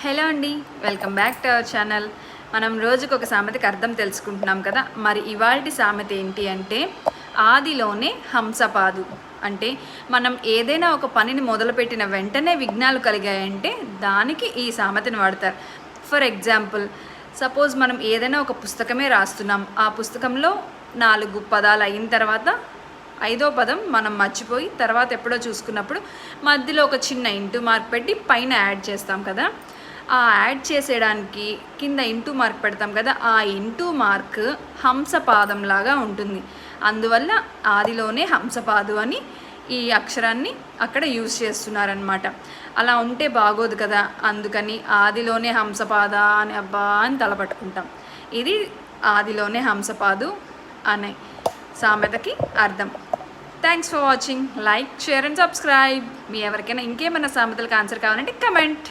Hello అండి, welcome back to our channel. మనం రోజుకు ఒక సామెతకి అర్థం తెలుసుకుంటున్నాం కదా. మరి ఇవాల్టి సామెత ఏంటి అంటే ఆదిలోనే హంసపాదు. అంటే మనం ఏదైనా ఒక పనిని మొదలుపెట్టిన వెంటనే విఘ్నాలు కలిగాయంటే దానికి ఈ సామెతని వాడతారు. ఫర్ ఎగ్జాంపుల్, సపోజ్ మనం ఏదైనా ఒక పుస్తకమే రాస్తున్నాం. ఆ పుస్తకంలో 4 పదాలు అయిన తర్వాత 5వ పదం మనం మర్చిపోయి తర్వాత ఎప్పుడో చూసుకున్నప్పుడు మధ్యలో ఒక చిన్న ఇంటూ మార్క్ పెట్టి పైన యాడ్ చేస్తాం కదా. ఆ యాడ్ చేసేయడానికి కింద ఇంటూ మార్క్ పెడతాం కదా. ఆ ఇంటూ మార్క్ హంసపాదంలాగా ఉంటుంది. అందువల్ల ఆదిలోనే హంసపాదు అని ఈ అక్షరాన్ని అక్కడ యూజ్ చేస్తున్నారనమాట. అలా ఉంటే బాగోదు కదా, అందుకని ఆదిలోనే హంసపాద అని అబ్బా అని తలపట్టుకుంటాం. ఇది ఆదిలోనే హంసపాదు అనే సామెతకి అర్థం. Thanks for watching. Like, share and subscribe. మీ ఎవరికైనా ఇంకేమైనా సామెతలకు ఆన్సర్ కావాలంటే కమెంట్.